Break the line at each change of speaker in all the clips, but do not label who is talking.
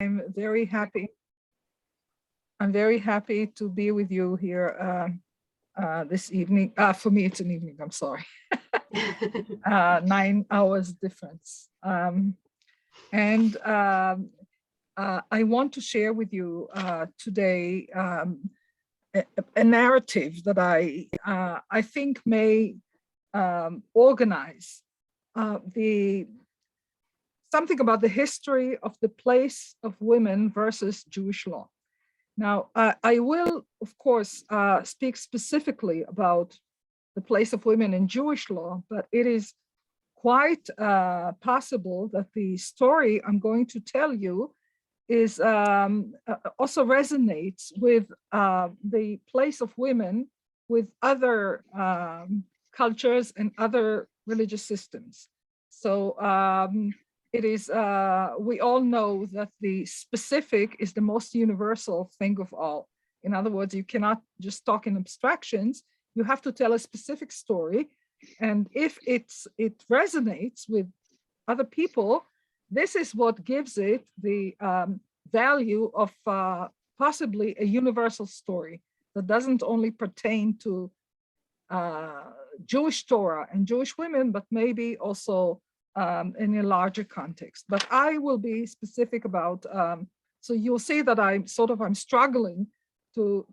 I'm very happy. I'm very happy to be with you here this evening. For me, it's an evening. I'm sorry. 9 hours difference. I want to share with you today a narrative that I think may organize something about the history of the place of women versus Jewish law. Now, I will, of course, speak specifically about the place of women in Jewish law, but it is quite possible that the story I'm going to tell you is also resonates with the place of women with other cultures and other religious systems. So it is, we all know that the specific is the most universal thing of all. In other words, you cannot just talk in abstractions. You have to tell a specific story. And if it resonates with other people, this is what gives it the value of possibly a universal story that doesn't only pertain to Jewish Torah and Jewish women, but maybe also in a larger context. But I will be specific about, so you'll see that I'm struggling to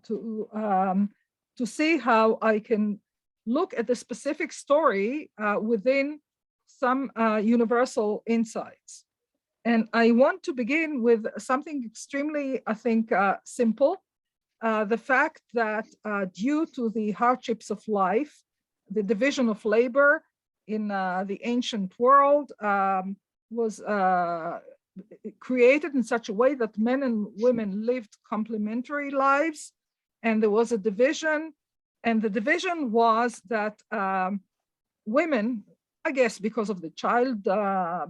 see how I can look at the specific story within some universal insights. And I want to begin with something extremely, I think, simple. The fact that due to the hardships of life, the division of labor in the ancient world was created in such a way that men and women lived complementary lives, and there was a division, and the division was that women, I guess because of the child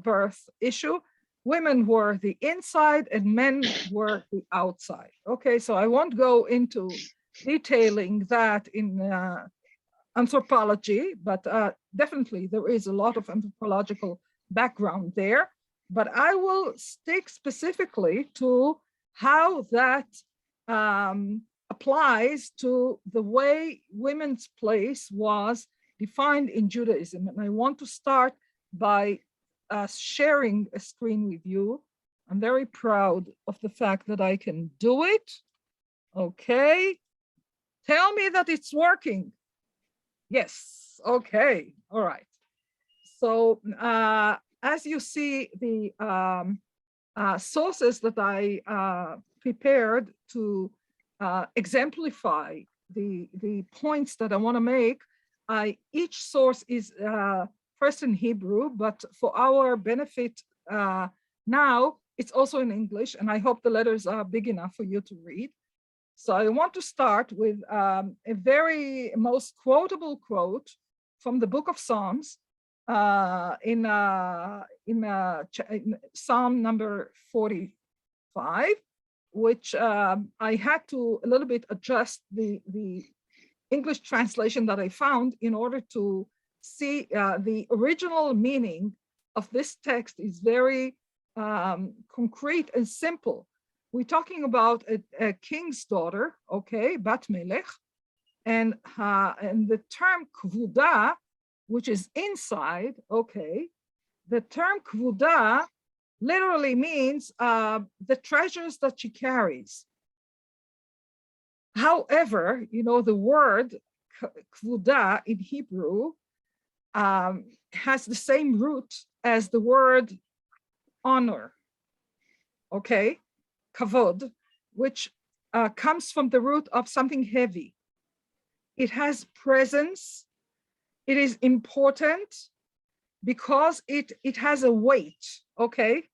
birth issue, women were the inside and men were the outside. Okay, so I won't go into detailing that in anthropology, but definitely there is a lot of anthropological background there. But I will stick specifically to how that applies to the way women's place was defined in Judaism. And I want to start by sharing a screen with you. I'm very proud of the fact that I can do it. Okay. Tell me that it's working. Yes, okay, all right. So as you see, the sources that I prepared to exemplify the points that I want to make, each source is first in Hebrew, but for our benefit now, it's also in English, and I hope the letters are big enough for you to read. So I want to start with a very most quotable quote from the book of Psalms in Psalm number 45, which I had to a little bit adjust the English translation that I found in order to see the original meaning of this text is very concrete and simple. We're talking about a king's daughter, okay, Bat Melech, and the term kvuda, which is inside, okay, the term kvuda literally means the treasures that she carries. However, you know, the word kvuda in Hebrew has the same root as the word honor, okay? Kavod, which comes from the root of something heavy. It has presence. It is important because it has a weight, okay?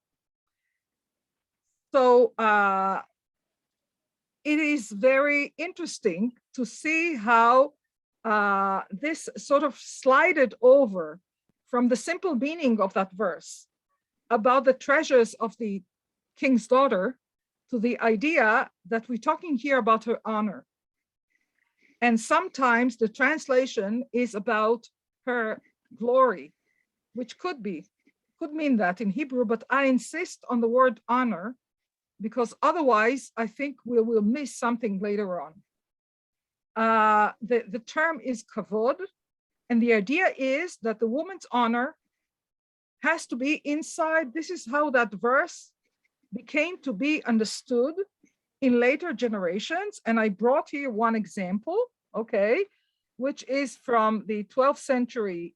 So it is very interesting to see how this sort of slided over from the simple meaning of that verse about the treasures of the king's daughter to the idea that we're talking here about her honor. And sometimes the translation is about her glory, which could mean that in Hebrew, but I insist on the word honor because otherwise I think we will miss something later on. The term is kavod, and the idea is that the woman's honor has to be inside. This is how that verse became to be understood in later generations. And I brought here one example, okay, which is from the 12th century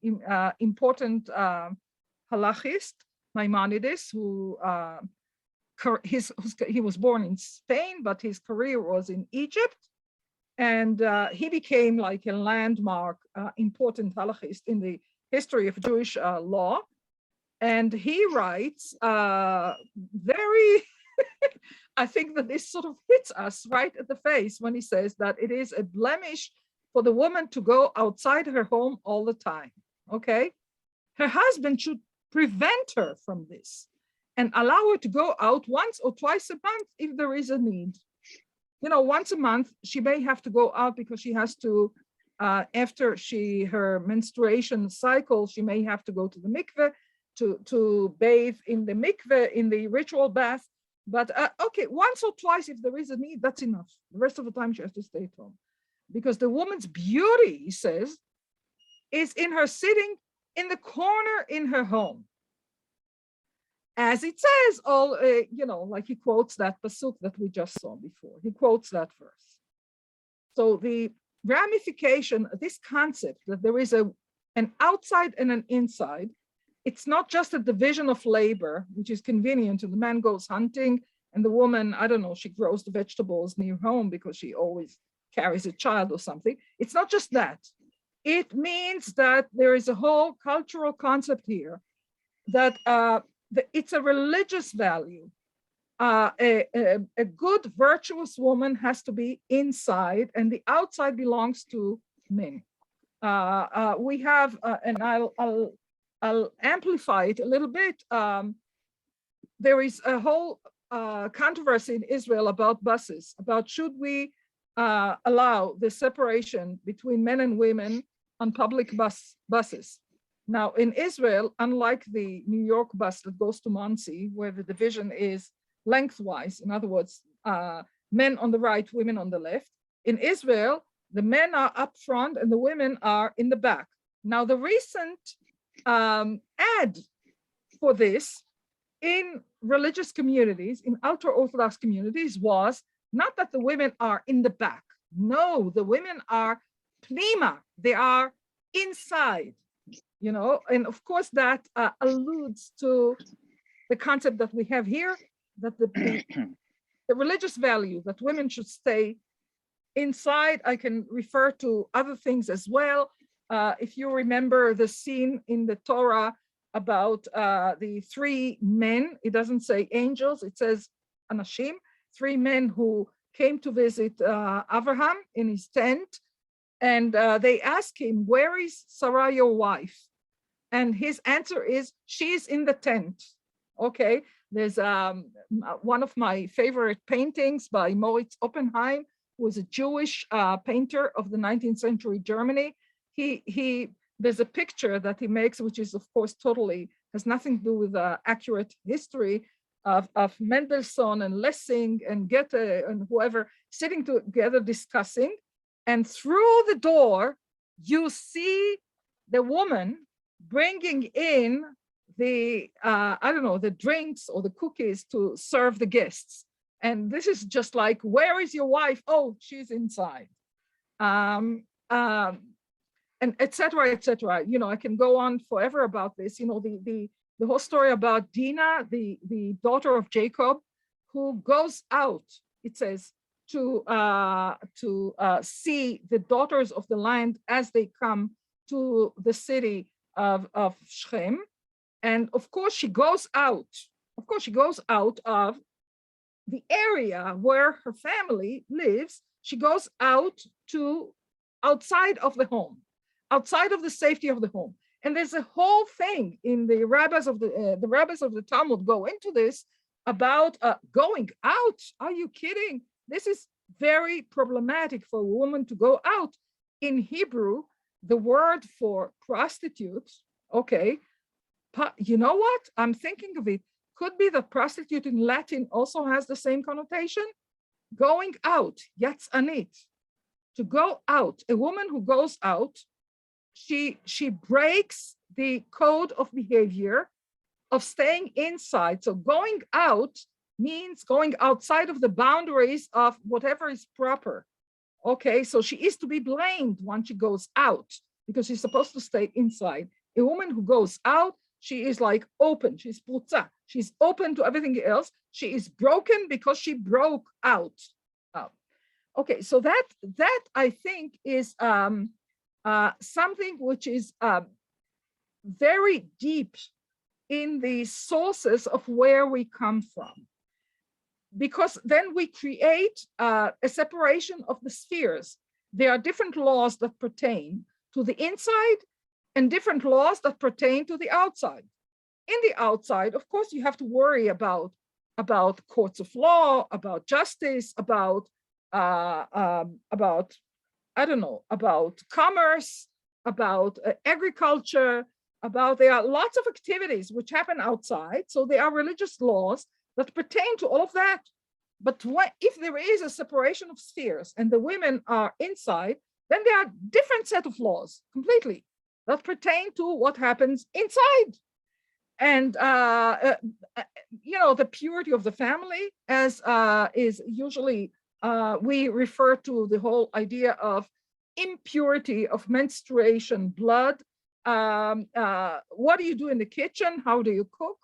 important halachist, Maimonides, who he was born in Spain, but his career was in Egypt. And he became like a landmark, important halachist in the history of Jewish law. And he writes very, I think that this sort of hits us right at the face when he says that it is a blemish for the woman to go outside her home all the time, okay? Her husband should prevent her from this and allow her to go out once or twice a month if there is a need. You know, once a month, she may have to go out because she has to, after her menstruation cycle, she may have to go to the mikveh to bathe in the mikveh, in the ritual bath. But okay, once or twice, if there is a need, that's enough. The rest of the time, she has to stay at home. Because the woman's beauty, he says, is in her sitting in the corner in her home. As it says, all you know, like he quotes that pasuk that we just saw before. He quotes that verse. So the ramification, this concept that there is an outside and an inside, it's not just a division of labor, which is convenient. And the man goes hunting, and the woman, I don't know, she grows the vegetables near home because she always carries a child or something. It's not just that. It means that there is a whole cultural concept here that it's a religious value. A good, virtuous woman has to be inside, and the outside belongs to men. We have, and I'll amplify it a little bit. There is a whole controversy in Israel about buses, about should we allow the separation between men and women on public buses. Now, in Israel, unlike the New York bus that goes to Monsey, where the division is lengthwise, in other words, men on the right, women on the left, in Israel, the men are up front and the women are in the back. Now, the recent ad for this in religious communities, in ultra-Orthodox communities, was not that the women are in the back. No, the women are pnima, they are inside. You know, and of course that alludes to the concept that we have here, that the religious value that women should stay inside. I can refer to other things as well. If you remember the scene in the Torah about the three men, it doesn't say angels, it says anashim, three men who came to visit Abraham in his tent, and they ask him, "Where is Sarah, your wife?" And his answer is, "She's in the tent." Okay, there's one of my favorite paintings by Moritz Oppenheim, who was a Jewish painter of the 19th century Germany. There's a picture that he makes, which is of course totally has nothing to do with accurate history of Mendelssohn and Lessing and Goethe and whoever sitting together discussing. And through the door, you see the woman bringing in the, I don't know, the drinks or the cookies to serve the guests. And this is just like, "Where is your wife?" "Oh, she's inside." And et cetera, et cetera. You know, I can go on forever about this. You know, the whole story about Dinah, the daughter of Jacob, who goes out, it says, to see the daughters of the land as they come to the city of Shechem. And of course she goes out. Of course she goes out of the area where her family lives. She goes out to outside of the home, outside of the safety of the home. And there's a whole thing in the rabbis of the Talmud go into this about going out. Are you kidding? This is very problematic for a woman to go out. In Hebrew, the word for prostitute, okay, you know what? I'm thinking of it. Could be that prostitute in Latin also has the same connotation. Going out, yatzanit, to go out. A woman who goes out, she breaks the code of behavior of staying inside. So going out means going outside of the boundaries of whatever is proper. Okay, so she is to be blamed once she goes out because she's supposed to stay inside. A woman who goes out, she is like open, she's putza, she's open to everything else. She is broken because she broke out. Okay, so that I think is something which is very deep in the sources of where we come from, because then we create a separation of the spheres. There are different laws that pertain to the inside and different laws that pertain to the outside. In the outside, of course, you have to worry about courts of law, about justice, about I don't know, about commerce, about agriculture, there are lots of activities which happen outside. So there are religious laws that pertain to all of that. But if there is a separation of spheres and the women are inside, then there are different set of laws completely that pertain to what happens inside. And, you know, the purity of the family, as is usually, we refer to the whole idea of impurity of menstruation, blood. What do you do in the kitchen? How do you cook?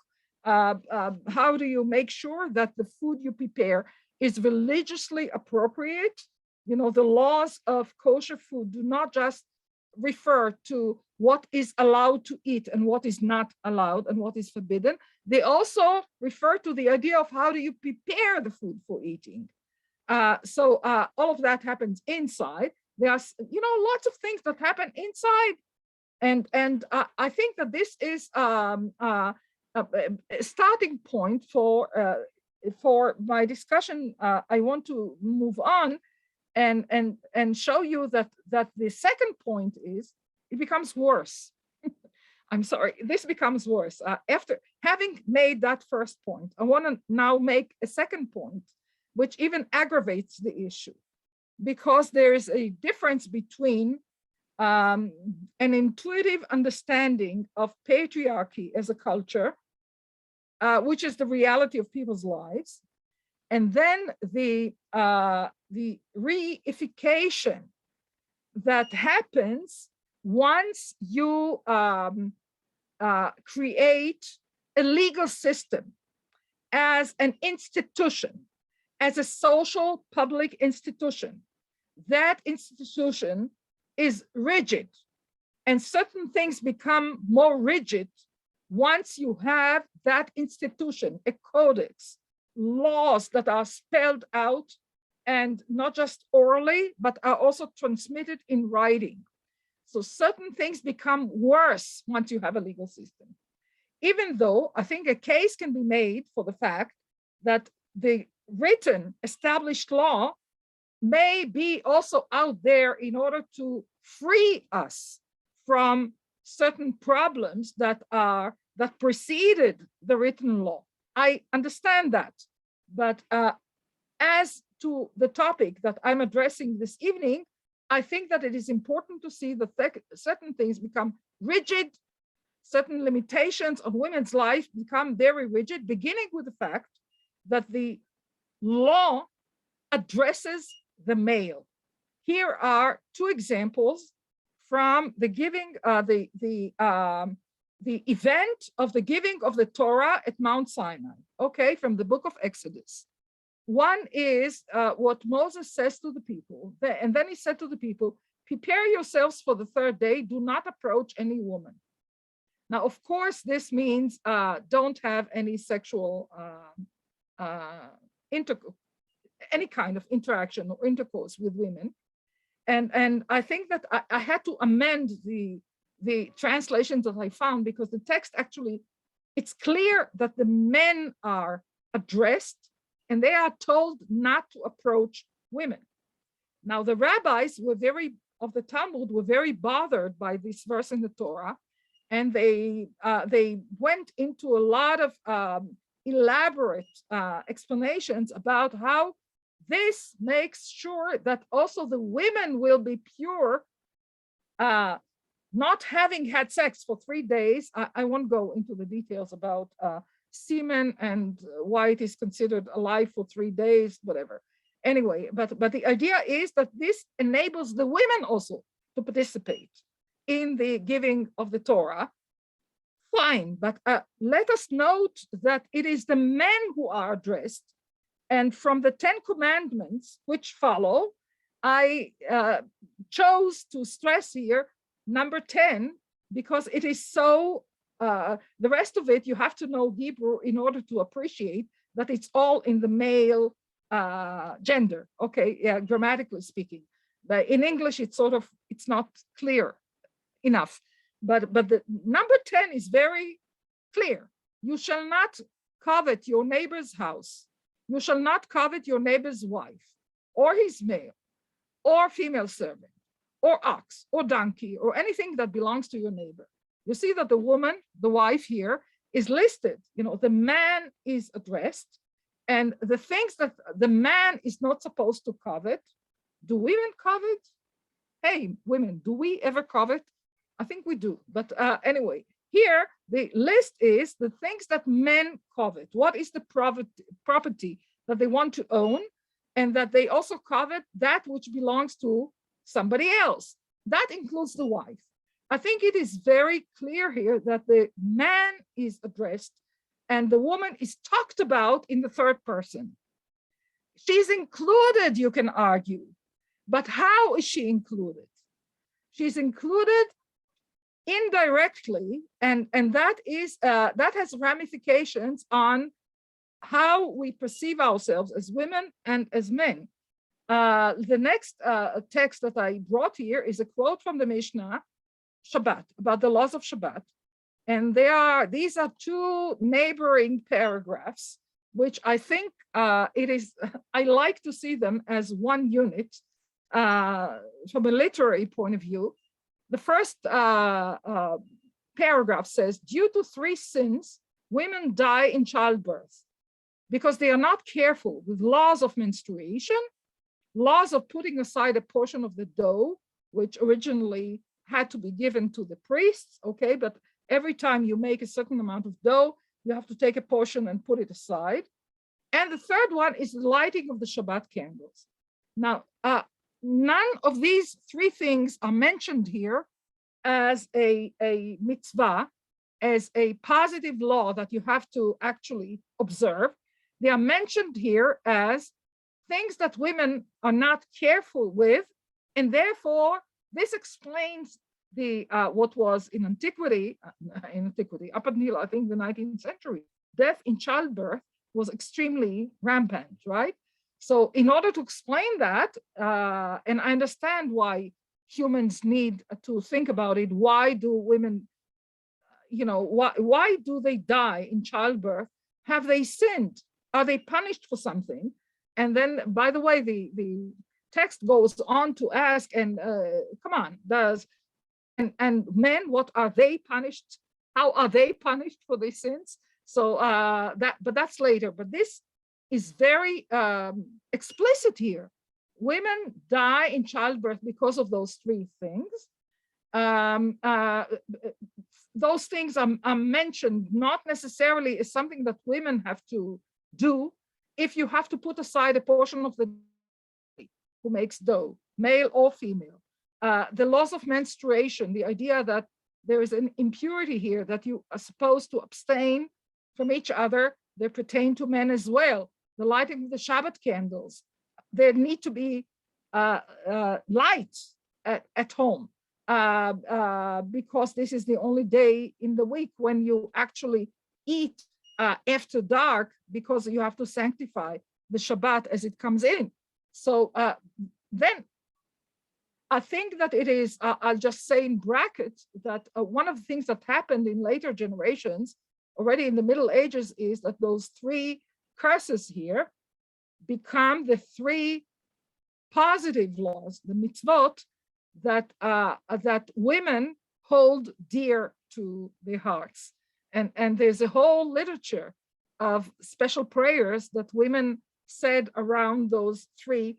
How do you make sure that the food you prepare is religiously appropriate? You know, the laws of kosher food do not just refer to what is allowed to eat and what is not allowed and what is forbidden. They refer to the idea of how do you prepare the food for eating. So all of that happens inside. There are, you know, lots of things that happen inside. And I think that this is a starting point for my discussion. I want to move on and show you that the second point is it becomes worse. I'm sorry, this becomes worse. After having made that first point, I want to now make a second point, which even aggravates the issue, because there is a difference between an intuitive understanding of patriarchy as a culture, which is the reality of people's lives, and then the reification that happens once you create a legal system as an institution, as a social public institution. That institution is rigid, and certain things become more rigid once you have that institution, a codex, laws that are spelled out and not just orally, but are also transmitted in writing. So certain things become worse once you have a legal system. Even though I think a case can be made for the fact that the written established law may be also out there in order to free us from certain problems that preceded the written law. I understand that, but as to the topic that I'm addressing this evening, I think that it is important to see that certain things become rigid, certain limitations of women's life become very rigid, beginning with the fact that the law addresses the male. Here are two examples from the giving, the event of the giving of the Torah at Mount Sinai, okay, from the book of Exodus. One is what Moses says to the people, and then he said to the people, prepare yourselves for the third day, do not approach any woman. Now, of course, this means don't have any sexual any kind of interaction or intercourse with women. And I think that I had to amend the translations that I found, because the text actually, it's clear that the men are addressed and they are told not to approach women. Now, the rabbis of the Talmud were very bothered by this verse in the Torah, and they went into a lot of elaborate explanations about how this makes sure that also the women will be pure, not having had sex for 3 days. I won't go into the details about semen and why it is considered alive for 3 days, whatever. Anyway, but the idea is that this enables the women also to participate in the giving of the Torah. Fine, but let us note that it is the men who are addressed. And from the 10 commandments which follow, I chose to stress here number 10, because it is so, the rest of it, you have to know Hebrew in order to appreciate that it's all in the male gender, okay, yeah, grammatically speaking. But in English, it's not clear enough. But the number 10 is very clear. You shall not covet your neighbor's house. You shall not covet your neighbor's wife, or his male, or female servant, or ox, or donkey, or anything that belongs to your neighbor. You see that the woman, the wife here, is listed. You know, the man is addressed, and the things that the man is not supposed to covet. Do women covet? Hey, women, do we ever covet? I think we do, but anyway, here the list is the things that men covet. What is the property that they want to own, and that they also covet that which belongs to somebody else. That includes the wife. I think it is very clear here that the man is addressed and the woman is talked about in the third person. She's included, you can argue, but how is she included? She's included indirectly, and that has ramifications on how we perceive ourselves as women and as men. The next text that I brought here is a quote from the Mishnah, Shabbat, about the laws of Shabbat, and these are two neighboring paragraphs, which I think I like to see them as one unit from a literary point of view. The first paragraph says, due to 3 sins, women die in childbirth because they are not careful with laws of menstruation, laws of putting aside a portion of the dough, which originally had to be given to the priests, okay, but every time you make a certain amount of dough, you have to take a portion and put it aside. And the third one is the lighting of the Shabbat candles. Now, none of these 3 things are mentioned here as a mitzvah, as a positive law that you have to actually observe. They are mentioned here as things that women are not careful with, and therefore this explains the what was in antiquity up until I think the 19th century. Death in childbirth was extremely rampant, right? So in order to explain that, and I understand why humans need to think about it, why do women, why do they die in childbirth? Have they sinned? Are they punished for something? And then, by the way, the text goes on to ask, and come on, and men, what are they punished? How are they punished for their sins? So but that's later. But this is very explicit here. Women die in childbirth because of those 3 things. Those things are mentioned not necessarily as something that women have to do. If you have to put aside a portion of the who makes dough, male or female, the laws of menstruation, the idea that there is an impurity here, that you are supposed to abstain from each other, they pertain to men as well. The lighting of the Shabbat candles, there need to be lights at home because this is the only day in the week when you actually eat after dark, because you have to sanctify the Shabbat as it comes in. So then I think that it is, I'll just say in brackets, that one of the things that happened in later generations, already in the Middle Ages, is that those 3 curses here become the 3 positive laws, the mitzvot, that women hold dear to their hearts. And there's a whole literature of special prayers that women said around those three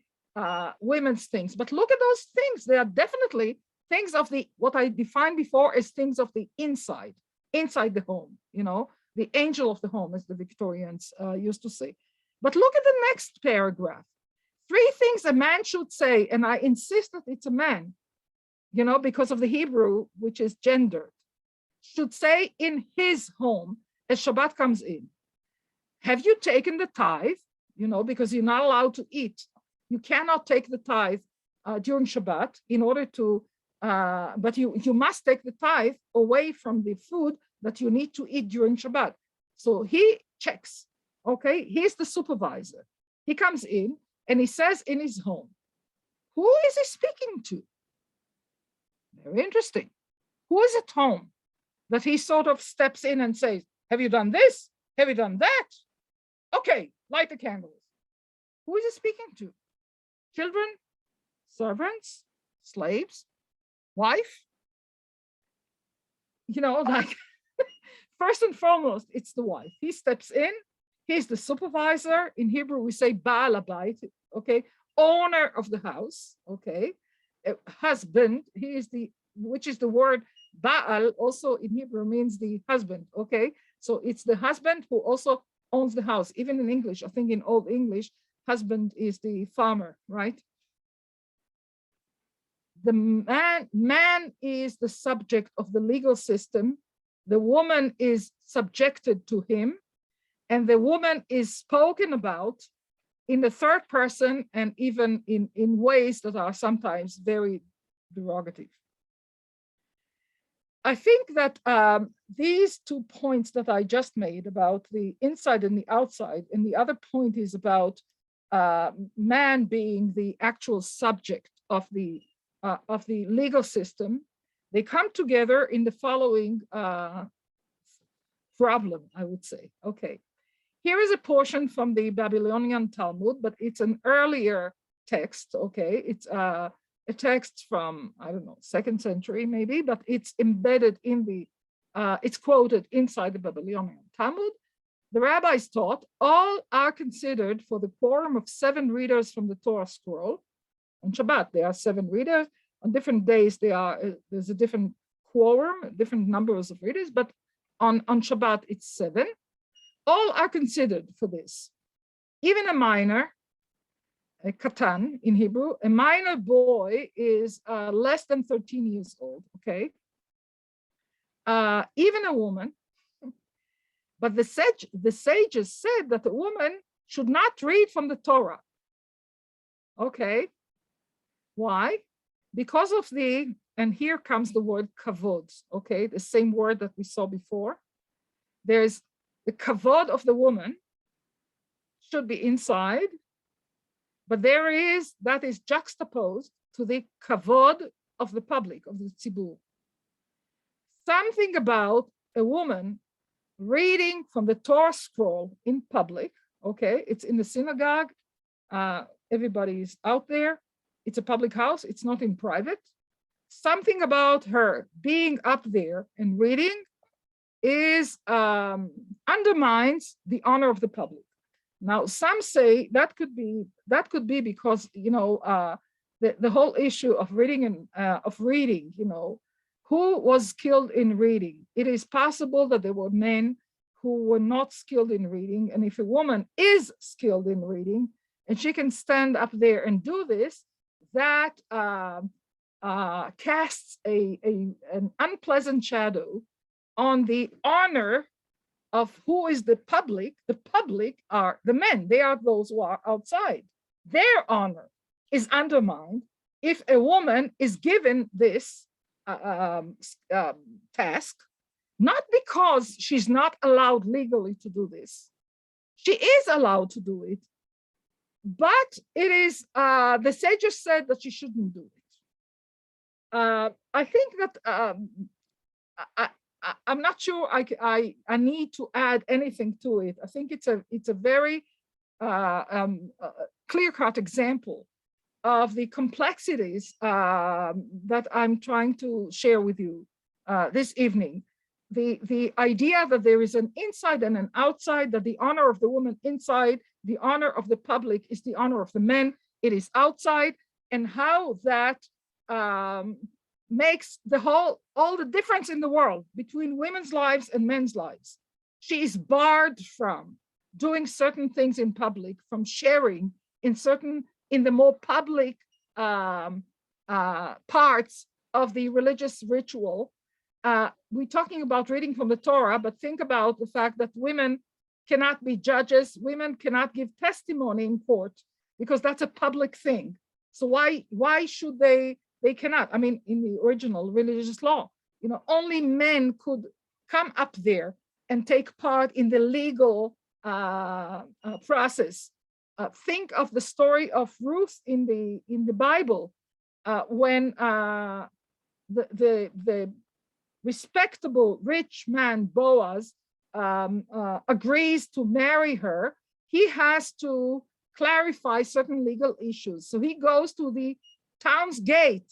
women's things. But look at those things. They are definitely things of the, what I defined before as things of the inside the home, the angel of the home, as the Victorians used to say. But look at the next paragraph. 3 things a man should say, and I insist that it's a man, because of the Hebrew, which is gendered, should say in his home as Shabbat comes in. Have you taken the tithe? Because you're not allowed to eat. You cannot take the tithe during Shabbat in order to, but you must take the tithe away from the food that you need to eat during Shabbat. So he checks, okay? He's the supervisor. He comes in and he says in his home, who is he speaking to? Very interesting. Who is at home that he sort of steps in and says, have you done this? Have you done that? Okay, light the candles. Who is he speaking to? Children, servants, slaves, wife? First and foremost, it's the wife. He steps in. He's the supervisor. In Hebrew, we say Baal Habayit, okay? Owner of the house, okay? Husband, which is the word Baal, also in Hebrew means the husband, okay? So it's the husband who also owns the house. Even in English, I think in Old English, husband is the farmer, right? The man is the subject of the legal system. The woman is subjected to him, and the woman is spoken about in the third person and even in ways that are sometimes very derogative. I think that these 2 points that I just made about the inside and the outside, and the other point is about man being the actual subject of the legal system, they come together in the following problem, I would say. Okay, here is a portion from the Babylonian Talmud, but it's an earlier text, okay? It's a text from, I don't know, 2nd century maybe, but it's embedded in the, it's quoted inside the Babylonian Talmud. The rabbis taught all are considered for the quorum of 7 readers from the Torah scroll. On Shabbat, there are 7 readers. On different days, there's a different quorum, different numbers of readers, but on Shabbat, it's 7. All are considered for this. Even a minor, a katan in Hebrew, a minor boy is less than 13 years old, okay? Even a woman, but the sages said that a woman should not read from the Torah. Okay, why? Because of and here comes the word kavod, okay? The same word that we saw before. There's the kavod of the woman should be inside, but that is juxtaposed to the kavod of the public, of the tzibur. Something about a woman reading from the Torah scroll in public, okay? It's in the synagogue, everybody's out there. It's a public house, it's not in private. Something about her being up there and reading is undermines the honor of the public. Now, some say that could be because the whole issue of reading who was skilled in reading. It is possible that there were men who were not skilled in reading, and if a woman is skilled in reading and she can stand up there and do this, that casts an unpleasant shadow on the honor of who is the public. The public are the men. They are those who are outside. Their honor is undermined if a woman is given this task, not because she's not allowed legally to do this. She is allowed to do it, but it is, the sages said that she shouldn't do it. I think that I'm not sure I need to add anything to it. I think it's a very clear-cut example of the complexities that I'm trying to share with you this evening. the idea that there is an inside and an outside, that the honor of the woman inside, the honor of the public is the honor of the men, it is outside, and how that makes all the difference in the world between women's lives and men's lives. She is barred from doing certain things in public, from sharing in the more public parts of the religious ritual. We're talking about reading from the Torah, but think about the fact that women cannot be judges, women cannot give testimony in court, because that's a public thing. So why should they cannot? I mean, in the original religious law, only men could come up there and take part in the legal process. Think of the story of Ruth in the Bible, when the respectable rich man Boaz agrees to marry her. He has to clarify certain legal issues. So he goes to the town's gate.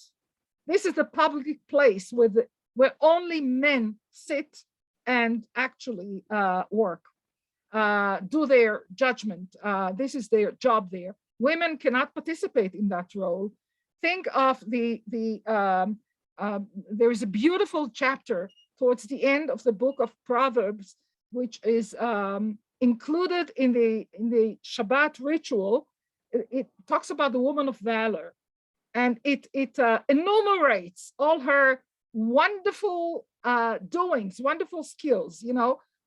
This is the public place where only men sit and actually work, do their judgment. This is their job there. Women cannot participate in that role. Think of there is a beautiful chapter towards the end of the book of Proverbs, which is included in the Shabbat ritual. It talks about the woman of valor, and it enumerates all her wonderful doings, wonderful skills.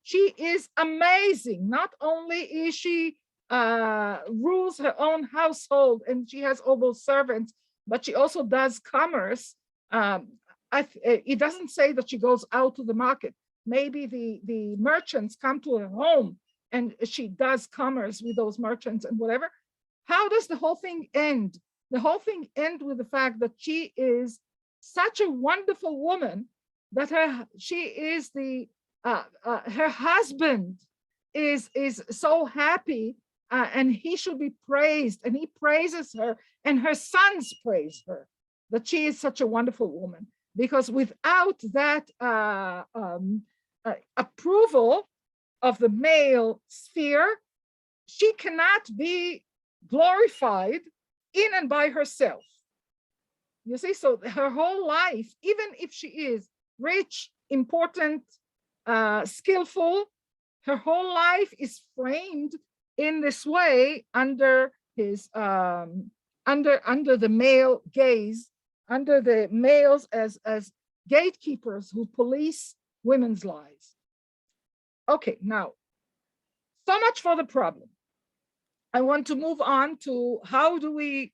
She is amazing. Not only is she rules her own household and she has all those servants, but she also does commerce. It doesn't say that she goes out to the market. Maybe the merchants come to her home and she does commerce with those merchants and whatever. How does the whole thing end? The whole thing ends with the fact that she is such a wonderful woman that her husband is so happy, and he should be praised, and he praises her, and her sons praise her, that she is such a wonderful woman. Because without that approval of the male sphere, she cannot be glorified in and by herself. You see, so her whole life, even if she is rich, important, skillful, her whole life is framed in this way under his under the male gaze, under the males as gatekeepers who police women's lives. Okay, now, so much for the problem. I want to move on to how do we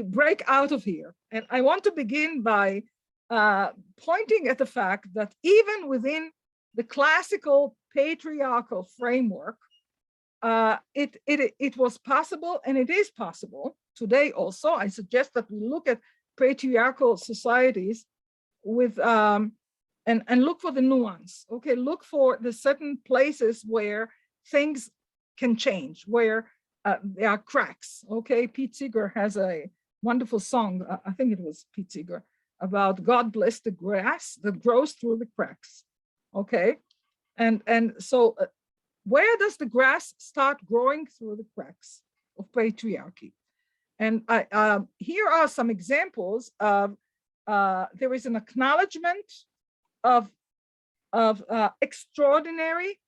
break out of here? And I want to begin by pointing at the fact that even within the classical patriarchal framework, it was possible, and it is possible today also. I suggest that we look at patriarchal societies with and look for the nuance. Okay, look for the certain places where things can change, where there are cracks. Okay, Pete Seeger has a wonderful song, I think it was Pete Seeger, about God bless the grass that grows through the cracks. Okay, and so where does the grass start growing? Through the cracks of patriarchy. And here are some examples of there is an acknowledgement of extraordinary,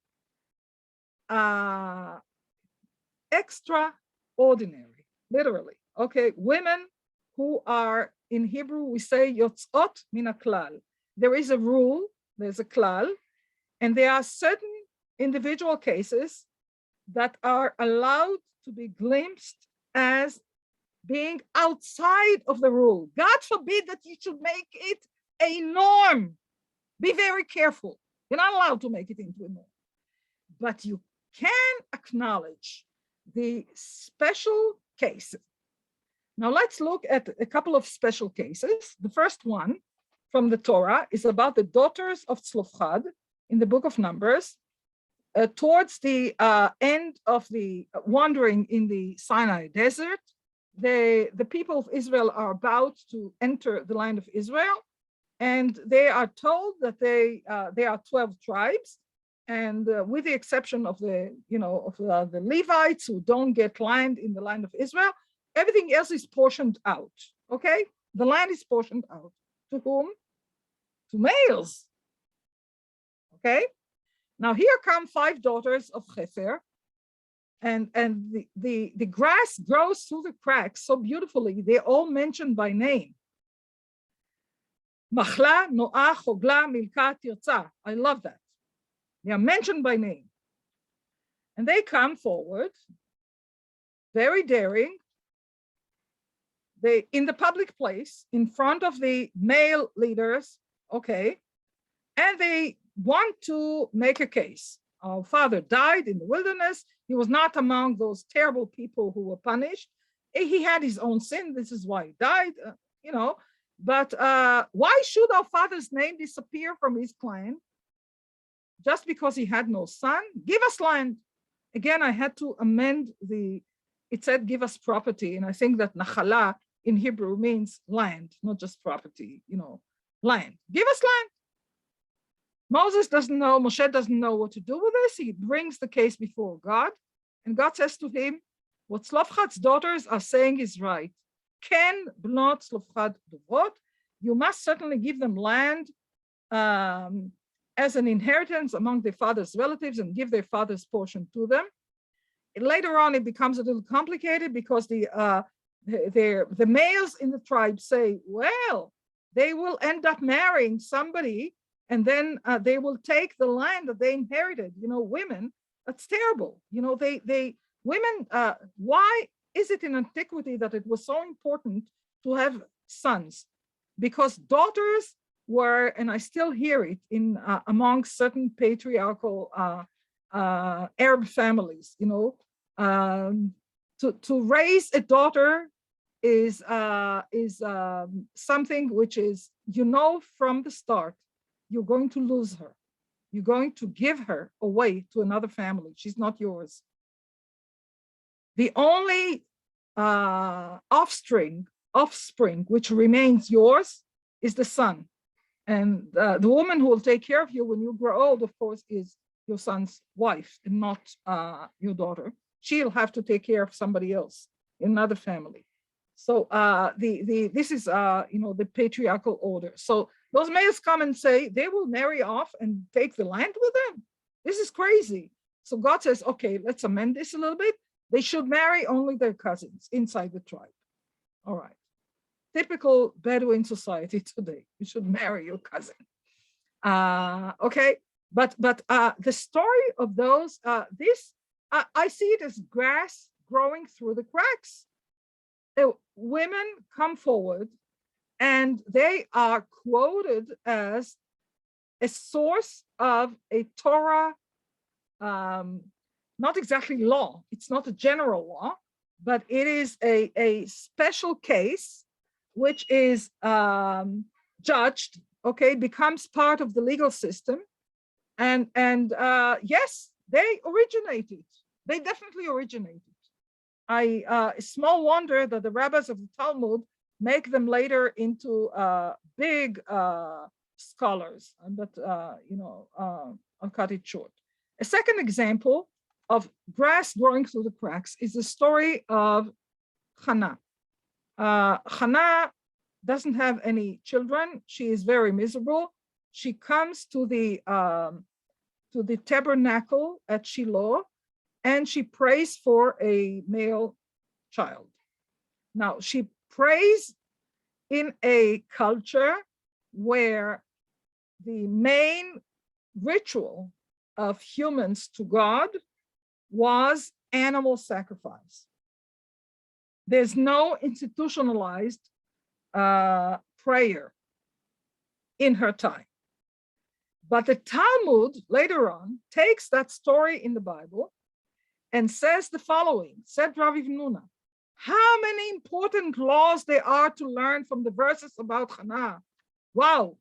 extraordinary, literally. Okay, women who are, in Hebrew we say yotzot min haklal. There is a rule, there's a klal, and there are certain individual cases that are allowed to be glimpsed as being outside of the rule. God forbid that you should make it a norm. Be very careful. You're not allowed to make it into a norm. But you can acknowledge the special cases. Now let's look at a couple of special cases. The first one from the Torah is about the daughters of Tzlofchad in the book of Numbers. Towards the end of the wandering in the Sinai desert, the people of Israel are about to enter the land of Israel, And they are told that they are 12 tribes, and with the exception of the Levites who don't get land in the land of Israel, everything else is portioned out. Okay, the land is portioned out to whom? To males. Okay, now here come 5 daughters of Hefer, and the grass grows through the cracks so beautifully. They're all mentioned by name. Machla, Noah, Chogla, Milka, Tirza. I love that. They are mentioned by name. And they come forward, very daring. They, in the public place, in front of the male leaders, okay, and they want to make a case. Our father died in the wilderness. He was not among those terrible people who were punished. He had his own sin. This is why he died, But why should our father's name disappear from his clan just because he had no son? Give us land. Again, I had to amend it said give us property. And I think that nachala in Hebrew means land, not just property, land. Give us land. Moses doesn't know, Moshe doesn't know what to do with this. He brings the case before God. And God says to him, what Tzlofchad's daughters are saying is right. Ken bnot Tzlofchad dovot. You must certainly give them land as an inheritance among their father's relatives and give their father's portion to them. And later on, it becomes a little complicated because the males in the tribe say, well, they will end up marrying somebody, and then they will take the land that they inherited. Women, that's terrible. Women, why is it in antiquity that it was so important to have sons? Because daughters were, and I still hear it in among certain patriarchal Arab families, to raise a daughter is something which is, from the start, you're going to lose her. You're going to give her away to another family. She's not yours. The only offspring which remains yours is the son. And the woman who will take care of you when you grow old, of course, is your son's wife and not your daughter. She'll have to take care of somebody else in another family. So this is the patriarchal order. So those males come and say they will marry off and take the land with them. This is crazy. So God says, okay, let's amend this a little bit. They should marry only their cousins inside the tribe. All right. Typical Bedouin society today. You should marry your cousin. Okay. But the story of those, I see it as grass growing through the cracks. Women come forward and they are quoted as a source of a Torah, not exactly law. It's not a general law, but it is a special case which is judged, okay, becomes part of the legal system. And yes, they originated. They definitely originated. Small wonder that the rabbis of the Talmud make them later into big scholars, but I'll cut it short. A second example of grass growing through the cracks is the story of Hannah. Hannah doesn't have any children. She is very miserable. She comes to the tabernacle at Shiloh, and she prays for a male child. Now, she prays in a culture where the main ritual of humans to God was animal sacrifice. There's no institutionalized prayer in her time. But the Talmud later on takes that story in the Bible and says the following, said Rav Nuna, how many important laws there are to learn from the verses about Hannah. Wow.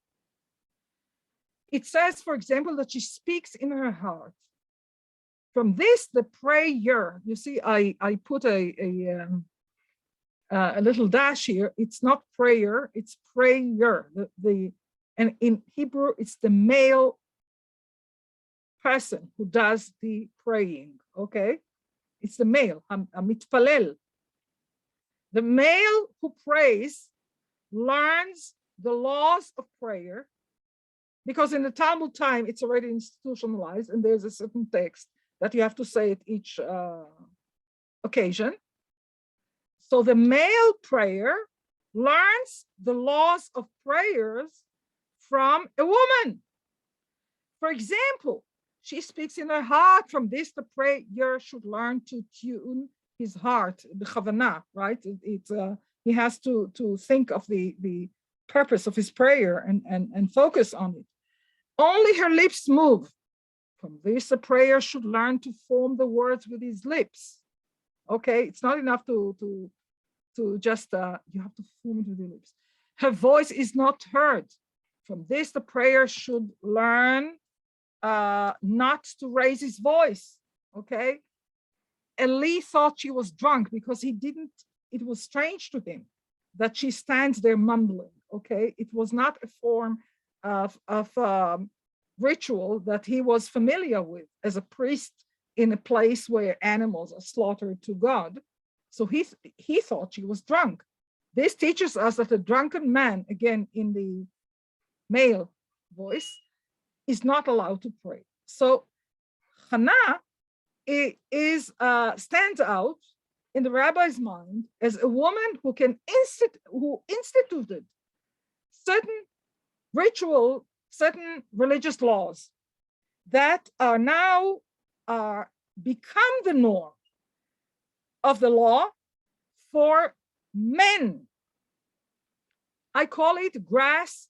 It says, for example, that she speaks in her heart. From this, the prayer, you see, I put a little dash here. It's not prayer, it's prayer. The And in Hebrew, it's the male person who does the praying, okay? It's the male, mitpalel. The male who prays learns the laws of prayer, because in the Talmud time, it's already institutionalized, and there's a certain text that you have to say at each occasion. So the male prayer learns the laws of prayers from a woman. For example, she speaks in her heart. From this, the prayer should learn to tune his heart, the chavana, right? He has to think of the purpose of his prayer and focus on it. Only her lips move. From this, a prayer should learn to form the words with his lips. Okay, it's not enough to just, you have to form it with your lips. Her voice is not heard. From this, the prayer should learn not to raise his voice, okay? Eli thought she was drunk because it was strange to him that she stands there mumbling, okay? It was not a form of ritual that he was familiar with as a priest in a place where animals are slaughtered to God. So he thought she was drunk. This teaches us that a drunken man, again in the male voice, is not allowed to pray. So Hannah stands out in the rabbi's mind as a woman who instituted certain ritual, certain religious laws that are now become the norm of the law for men. I call it grass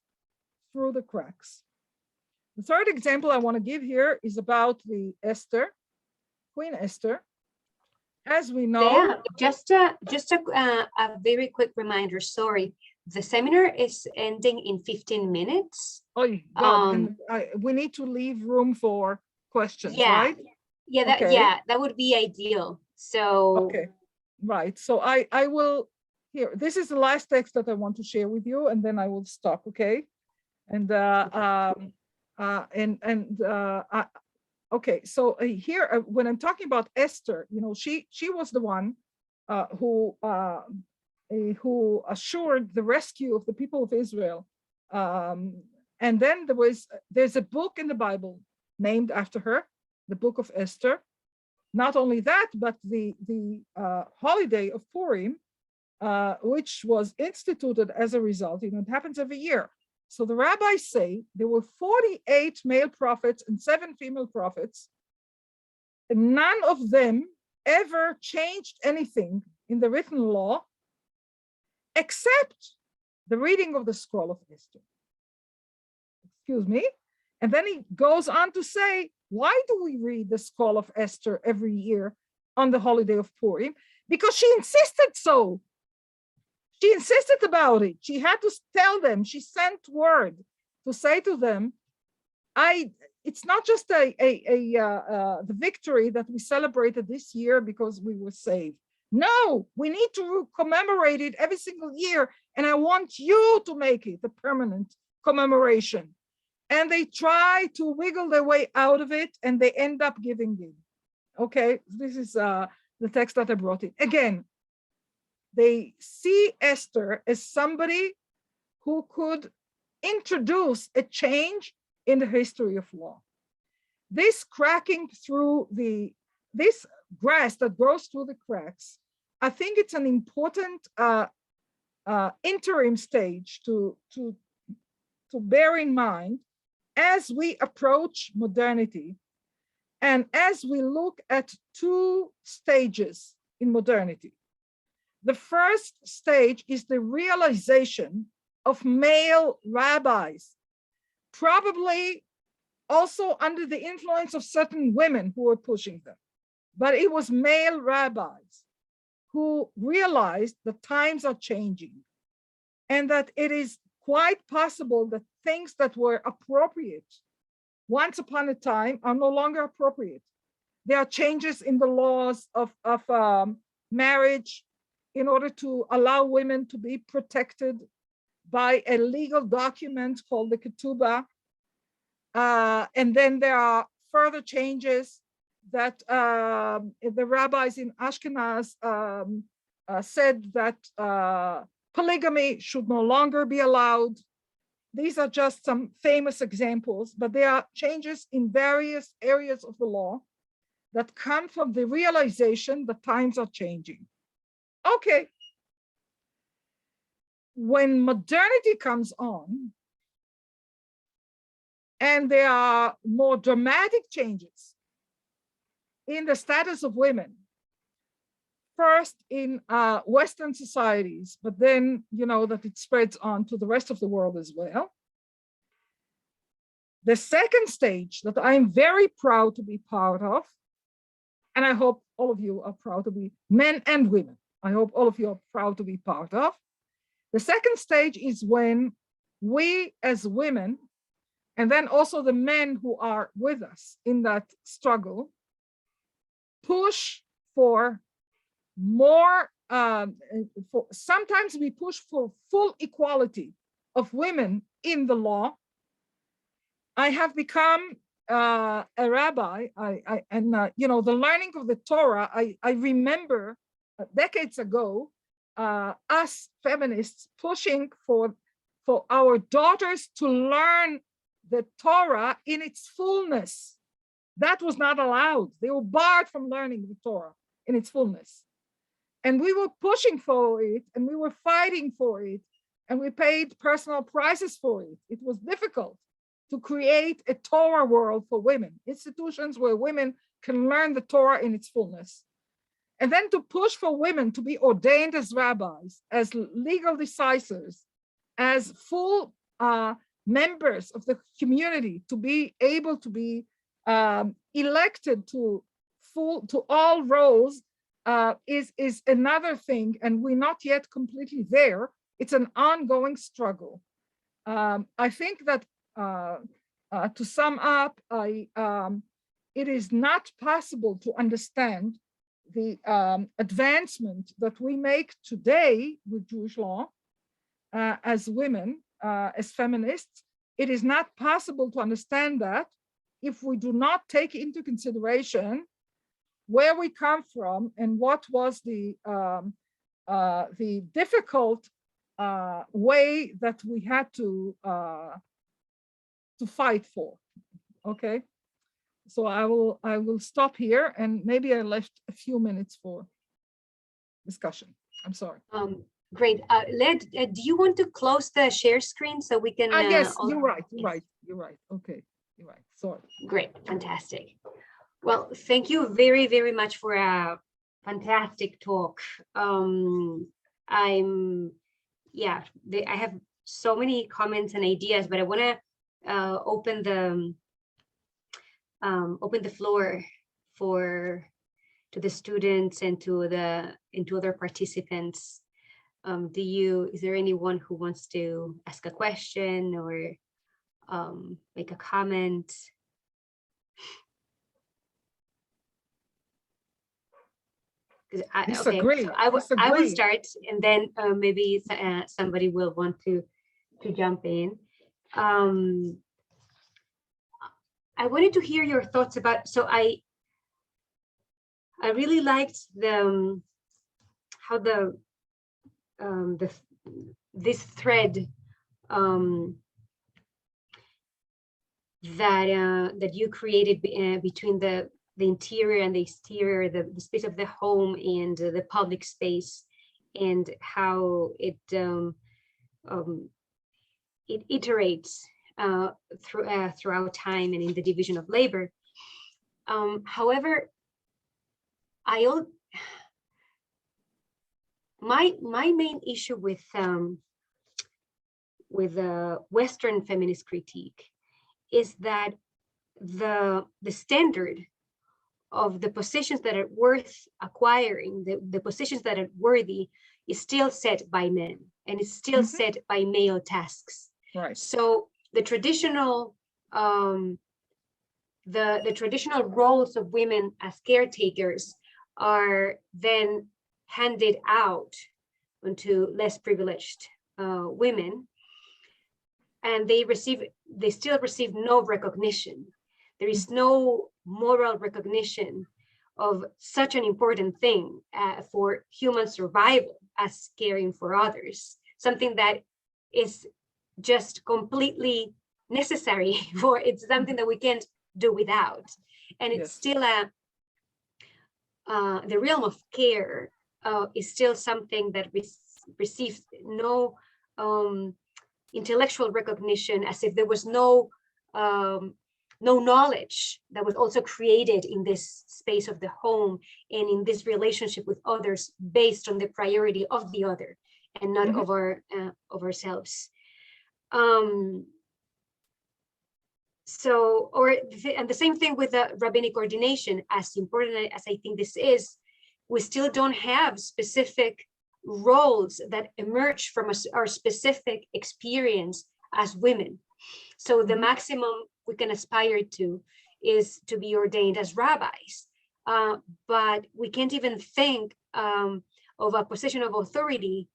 through the cracks. The third example I want to give here is about the Esther, Queen Esther. As we know,
yeah, just a very quick reminder. Sorry, the seminar is ending in 15 minutes.
Oh God, we need to leave room for questions, right?
Yeah, that would be ideal. So
okay, right. So I will here. This is the last text that I want to share with you, and then I will stop. Okay, and okay. So here, when I'm talking about Esther, you know, she was the one who assured the rescue of the people of Israel. And then there's a book in the Bible named after her, the Book of Esther. Not only that, but the holiday of Purim, which was instituted as a result. You know, it happens every year. So the rabbis say there were 48 male prophets and 7 female prophets, and none of them ever changed anything in the written law except the reading of the scroll of Esther. Excuse me. And then he goes on to say, why do we read the scroll of Esther every year on the holiday of Purim? Because she insisted so. She insisted about it. She had to tell them, she sent word to say to them, it's not just the victory that we celebrated this year because we were saved. No, we need to commemorate it every single year. And I want you to make it a permanent commemoration. And they try to wiggle their way out of it, and they end up giving in. Okay, this is the text that I brought in. Again, they see Esther as somebody who could introduce a change in the history of law. This cracking through this grass that grows through the cracks, I think it's an important interim stage to bear in mind as we approach modernity and as we look at 2 stages in modernity. The first stage is the realization of male rabbis, probably also under the influence of certain women who were pushing them. But it was male rabbis who realized that times are changing and that it is quite possible that things that were appropriate once upon a time are no longer appropriate. There are changes in the laws of marriage in order to allow women to be protected by a legal document called the Ketubah. And then there are further changes that the rabbis in Ashkenaz said that polygamy should no longer be allowed. These are just some famous examples, but there are changes in various areas of the law that come from the realization that times are changing. Okay. When modernity comes on, and there are more dramatic changes in the status of women, first in Western societies, but then, you know, that it spreads on to the rest of the world as well. The second stage that I'm very proud to be part of, and I hope all of you are proud to be, men and women, I hope all of you are proud to be part of. The second stage is when we as women, and then also the men who are with us in that struggle, push for more, sometimes we push for full equality of women in the law. I have become a rabbi, you know, the learning of the Torah, I remember decades ago, us feminists pushing for our daughters to learn the Torah in its fullness. That was not allowed. They were barred from learning the Torah in its fullness. And we were pushing for it, and we were fighting for it, and we paid personal prices for it. It was difficult to create a Torah world for women, institutions where women can learn the Torah in its fullness. And then to push for women to be ordained as rabbis, as legal decisors, as full members of the community, to be able to be elected to all roles is another thing, and we're not yet completely there. It's an ongoing struggle. I think that to sum up, it is not possible to understand the advancement that we make today with Jewish law as women, as feminists. It is not possible to understand that if we do not take into consideration where we come from and what was the difficult way that we had to fight for. Okay, so I will stop here, and maybe I left a few minutes for discussion. I'm sorry.
Great. Leah, do you want to close the share screen so we can?
Yes, you're right. You're right. Okay, you're right. Sorry.
Great, fantastic. Well, thank you very, very much for a fantastic talk. I have so many comments and ideas, but I want to open the floor to the students and to other participants. Is there anyone who wants to ask a question or make a comment?
Disagree.
So I will start, and then maybe somebody will want to jump in. I wanted to hear your thoughts about. So I really liked how this thread that you created between the interior and the exterior, the space of the home and the public space, and how it iterates throughout time and in the division of labor. However, my main issue with Western feminist critique is that the standard of the positions that are worth acquiring, the positions that are worthy, is still set by men, and it's still set by male tasks.
Right.
So the traditional the traditional roles of women as caretakers are then handed out onto less privileged women, and they still receive no recognition. There is no moral recognition of such an important thing for human survival as caring for others, something that is just completely necessary for, it's something that we can't do without. And it's still the realm of care is still something that receives no intellectual recognition, as if there was no knowledge that was also created in this space of the home and in this relationship with others based on the priority of the other and not of ourselves. So, and the same thing with the rabbinic ordination, as important as I think this is, we still don't have specific roles that emerge from our specific experience as women. So the maximum we can aspire to is to be ordained as rabbis, but we can't even think of a position of authority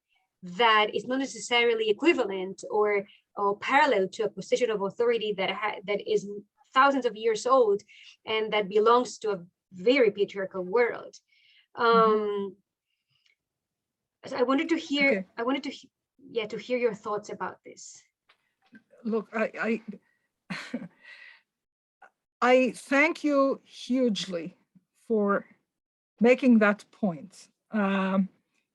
that is not necessarily equivalent or parallel to a position of authority that is thousands of years old and that belongs to a very patriarchal world. So I wanted to hear, to hear your thoughts about this.
Look, I thank you hugely for making that point.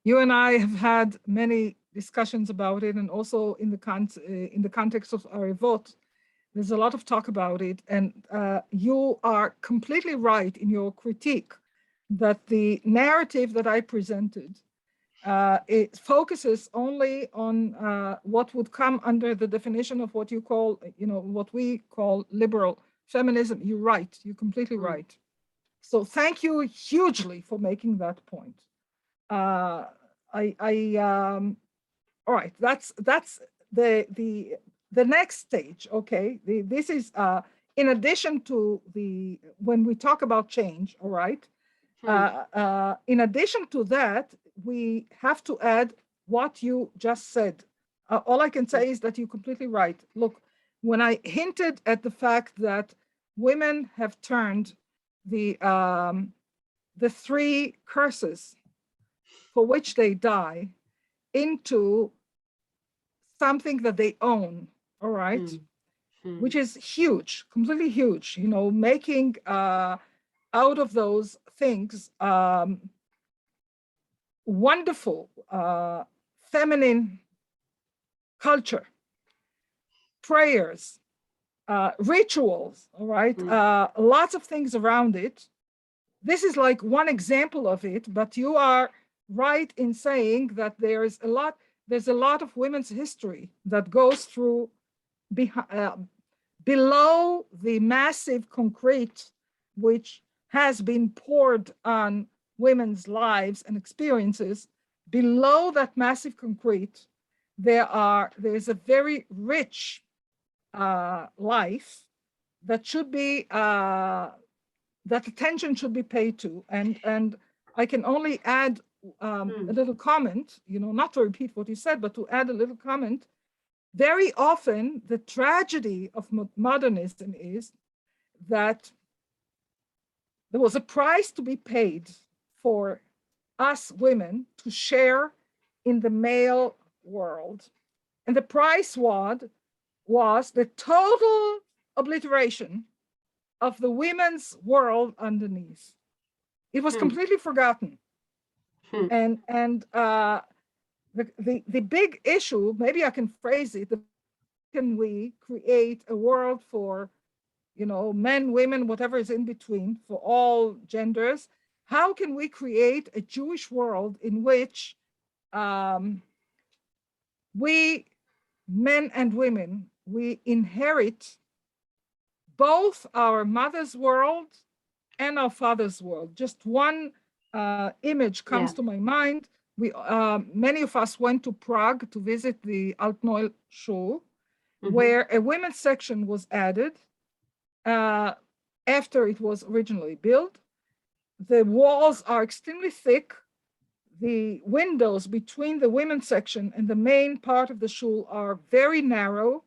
You and I have had many discussions about it, and also in the context of our vote, there's a lot of talk about it. And you are completely right in your critique that the narrative that I presented, it focuses only on what would come under the definition of what you call, what we call liberal feminism. You're right. You're completely right. So thank you hugely for making that point. All right. That's the next stage. Okay. This is in addition to when we talk about change. All right. In addition to that, we have to add what you just said. All I can say is that you're completely right. Look, when I hinted at the fact that women have turned the 3 curses for which they die into something that they own, all right, which is huge, completely huge, making out of those things wonderful feminine culture, prayers, rituals, all right, lots of things around it. This is like one example of it, but you are right in saying that there's a lot of women's history that goes through below the massive concrete which has been poured on women's lives and experiences. Below that massive concrete, there's a very rich life that should be that attention should be paid to. And I can only add a little comment, not to repeat what you said, but to add a little comment. Very often, the tragedy of modernism is that there was a price to be paid for us women to share in the male world. And the price was the total obliteration of the women's world underneath. It was completely forgotten. And the big issue, maybe I can phrase it, can we create a world for, men, women, whatever is in between, for all genders? How can we create a Jewish world in which we, men and women, we inherit both our mother's world and our father's world? Just one image comes to my mind. We many of us went to Prague to visit the Altnoy Shul, where a women's section was added after it was originally built. The walls are extremely thick. The windows between the women's section and the main part of the shul are very narrow.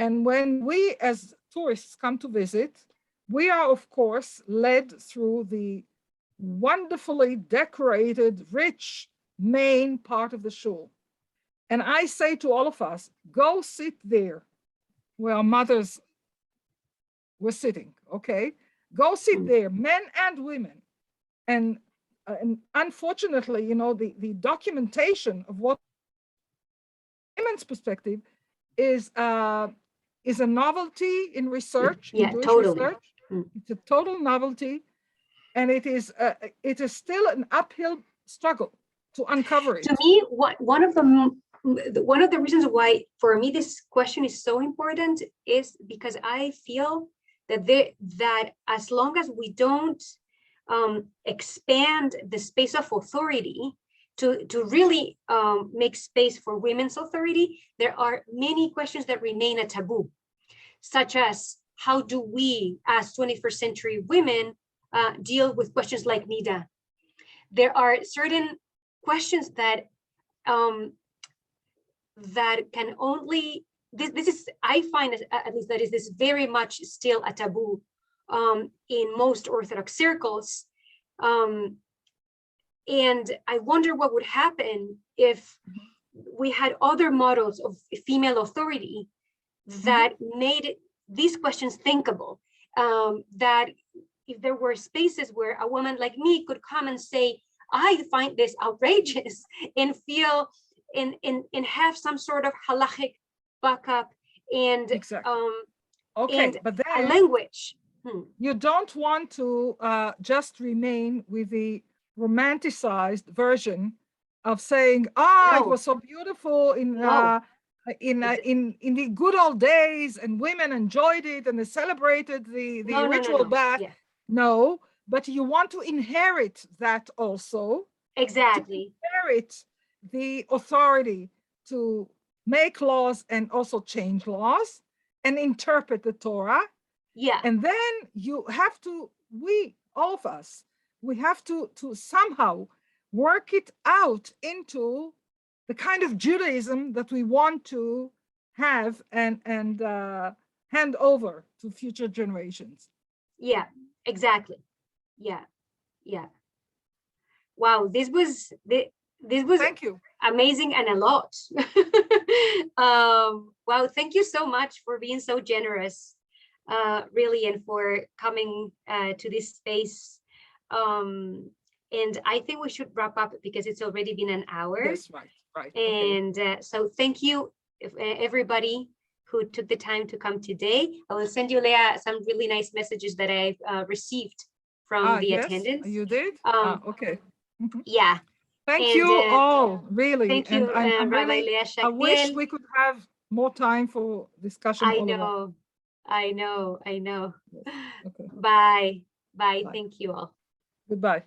And when we as tourists come to visit, we are, of course, led through the wonderfully decorated, rich main part of the shul. And I say to all of us, go sit there where our mothers were sitting, okay? Go sit there, men and women. And unfortunately, you know, the documentation of what women's perspective is a novelty in research, in Jewish
totally.
research. It's a total novelty, and it is still an uphill struggle to uncover it.
To me, one of the reasons why for me this question is so important is because I feel that as long as we don't expand the space of authority to really make space for women's authority, there are many questions that remain a taboo, such as how do we as 21st century women deal with questions like nida. There are certain questions that that can only, this is, I find at least that is this very much still a taboo in most Orthodox circles. And I wonder what would happen if we had other models of female authority that made these questions thinkable, that if there were spaces where a woman like me could come and say, I find this outrageous, and feel and have some sort of halachic backup and
okay, but then
a language.
You don't want to just remain with the romanticized version of saying, it was so beautiful in the good old days, and women enjoyed it and they celebrated the ritual bath. Yeah. No, but you want to inherit that also.
Exactly.
To inherit the authority to make laws and also change laws and interpret the Torah.
Yeah.
And then you have to, all of us, we have to somehow work it out into the kind of Judaism that we want to have and hand over to future generations.
Yeah, exactly. Yeah. Wow, this was
Thank you.
Amazing and a lot. Wow, thank you so much for being so generous, really, and for coming to this space. And I think we should wrap up because it's already been an hour.
Yes, right.
And so thank you, everybody who took the time to come today. I will send you, Leah, some really nice messages that I've received from the attendants.
You did? Okay.
Yeah.
Thank you all, really.
Thank you,
I'm
Rabbi
really,
Leah Shakdiel.
I wish we could have more time for discussion.
I know.
Yes. Okay.
Bye. Thank you all.
Goodbye.